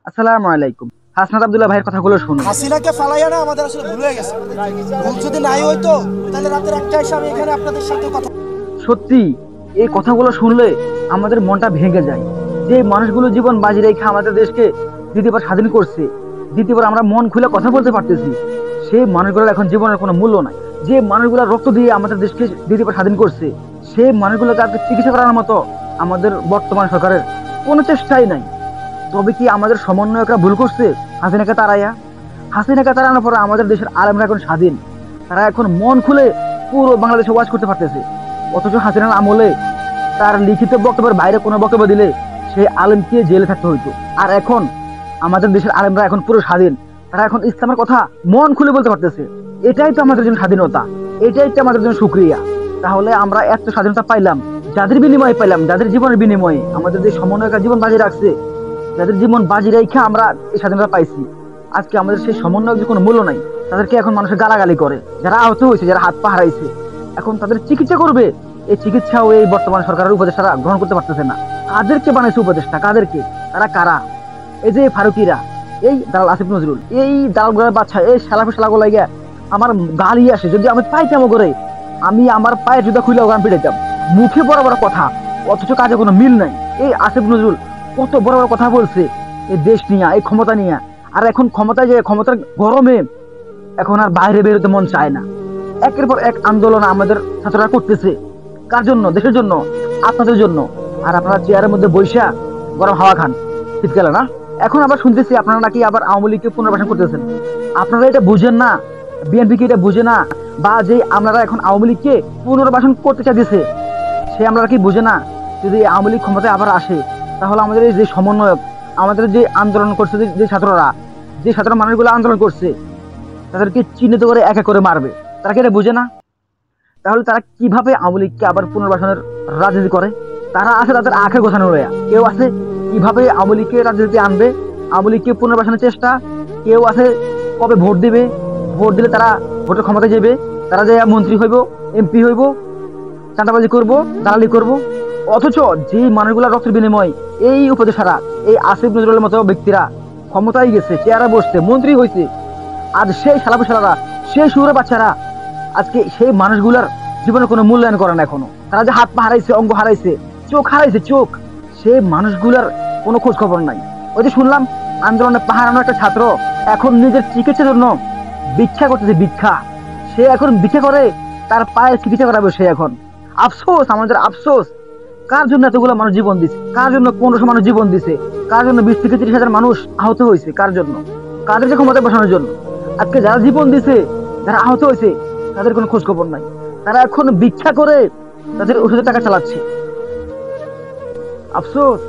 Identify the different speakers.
Speaker 1: আসসালামু আলাইকুম। হাসনাত আব্দুল্লাহ ভাইয়ের কথাগুলো শুনুন।
Speaker 2: হাসিনাকে ফালাইয়া না আমাদের আসলে ভুল হয়ে গেছে। ভুল যদি নাই হইতো তাহলে রাতের একটা এসে আমি এখানে আপনাদের সাথে কথা।
Speaker 1: সত্যি এই কথাগুলো শুনলে আমাদের মনটা ভেঙে যায়। যে মানুষগুলো জীবন বাজি রেখে আমাদের দেশকে দ্বিতীয়বার স্বাধীন করছে, দ্বিতীয়বার আমরা মন খুলে কথা বলতে পারতেছি, সেই মানুষগুলোর এখন জীবনের কোনো মূল্য নাই। যে মানুষগুলো রক্ত দিয়ে আমাদের দেশকে দ্বিতীয়বার স্বাধীন করছে, সেই মানুষগুলোকে আজকে চিকিৎসা করার মতো আমাদের বর্তমান সরকারের কোনো চেষ্টাই নাই। তবে কি আমাদের সমন্বয়করা ভুল করছে? হাসিনাকে তাড়াইয়া, হাসিনাকে তাড়ানোর পরে আমাদের দেশের আলেমরা এখন স্বাধীন, তারা এখন মন খুলে পুরো বাংলাদেশে ওয়াজ করতে পারতেছে। অথচ হাসিনার আমলে তার লিখিত বক্তব্যের বাইরে কোনো বক্তব্য দিলে সেই আলেমকে জেলে থাকতে হইতো। আর এখন আমাদের দেশের আলেমরা এখন পুরো স্বাধীন, তারা এখন ইসলামের কথা মন খুলে বলতে পারতেছে। এটাই তো আমাদের জন্য স্বাধীনতা, এটাই তো আমাদের জন্য শুকরিয়া। তাহলে আমরা এত স্বাধীনতা পাইলাম, যাদের বিনিময়ে পাইলাম, যাদের জীবনের বিনিময়ে আমাদের যে সমন্বয়করা জীবন বাজি রাখছে, যাদের জীবন বাজি রেখে আমরা এই স্বাধীনতা পাইছি, আজকে আমাদের সেই সমন্বয়ের যে কোনো মূল্য নাই। তাদেরকে এখন মানুষের গালাগালি করে, যারা আহত হয়েছে, যারা হাত পা হারাইছে, এখন তাদের চিকিৎসা করবে। এই চিকিৎসাও এই বর্তমান সরকারের উপদেষ্টারা গ্রহণ করতে পারতেছে না। কাদেরকে বানাইছে উপদেষ্টা? কাদেরকে? তারা কারা? এই যে ফারুকিরা, এই দালাল আসিফ নজরুল, এই দালালগুলোর বাচ্চা, এই শালাফি শালাগুলো লাগিয়া আমার গালি আসে। যদি আমি পাইতাম করে, আমি আমার পায়ে জুতা খুলে ওখান পিটাইতাম। মুখে বড় বড় কথা, অথচ কাজে কোনো মিল নাই। এই আসিফ নজরুল কত বড় বড় কথা বলছে এই দেশ নিয়ে, এই ক্ষমতা নিয়ে। আর এখন ক্ষমতায় যে ক্ষমতার গরমে এখন আর বাইরে বেরোতে মন চায় না। একের পর এক আন্দোলন আমাদের ছাত্ররা করতেছে। কার জন্য? দেশের জন্য, আপনাদের জন্য। আর আপনারা চেয়ারের মধ্যে বৈশা গরম হাওয়া খান শীতকালে না। এখন আবার শুনতেছি আপনারা নাকি আবার আওয়ামী লীগকে পুনর্বাসন করতেছেন। আপনারা এটা বুঝেন না, বিএনপি কে এটা বুঝে না, বা যে আপনারা এখন আওয়ামী লীগকে পুনর্বাসন করতে চাইতেছে সে আমরা কি বুঝে না? যদি আওয়ামী লীগ ক্ষমতায় আবার আসে, তাহলে আমাদের এই যে সমন্বয়ক, আমাদের যে আন্দোলন করছে, যে ছাত্ররা, যে ছাত্র মানুষগুলো আন্দোলন করছে, তাদেরকে চিহ্নিত করে এক এক করে মারবে। তারা কি এটা বুঝে না? তাহলে তারা কিভাবে আওয়ামী লীগকে আবার পুনর্বাসনের রাজনীতি করে? তারা আছে তাদের আখে গোছানো রয়া। কেউ আছে কিভাবে আওয়ামী লীগকে রাজনীতি আনবে, আওয়ামী লীগকে পুনর্বাসনের চেষ্টা। কেউ আছে কবে ভোট দিবে, ভোট দিলে তারা ভোটের ক্ষমতা যাবে, তারা যে মন্ত্রী হইব, এমপি হইব, চাঁদাবাজি করব, দালালি করব। অথচ যে মানুষগুলা রক্তের বিনিময় এই উপদেষ্টারা, এই আসিফ নজরুলের মতো ব্যক্তিরা ক্ষমতায় গেছে, চেয়ারে বসছে, মন্ত্রী হয়েছে, আজ সেই শালারা, সেই শুয়োরের বাচ্চারা আজকে সেই মানুষগুলার জীবনে কোনো মূল্যায়ন করে না। এখনো তারা যে হাত পা হারাইছে, অঙ্গ হারাইছে, চোখ হারাইছে, চোখ, সেই মানুষগুলার কোনো খোঁজ খবর নাই। ওই যে শুনলাম আন্দোলনে পাহারানো একটা ছাত্র এখন নিজের চিকিৎসার জন্য ভিক্ষা করতেছে, ভিক্ষা। সে এখন ভিক্ষা করে তার পায়ের চিকিৎসা করাবে সে এখন। আফসোস, আমাদের আফসোস। কার জন্য এতগুলো মানুষ জীবন দিছে? কার জন্য 1500 মানুষ জীবন দিছে? কার জন্য 20 থেকে 30 হাজার মানুষ আহত হয়েছে? কার জন্য? কাদেরকে ক্ষমতায় বসানোর জন্য? আজকে যারা জীবন দিছে, যারা আহত হয়েছে, তাদের কোনো খোঁজ খবর নাই। তারা এখন ভিক্ষা করে তাদের ওষুধের টাকা চালাচ্ছে। আফসোস।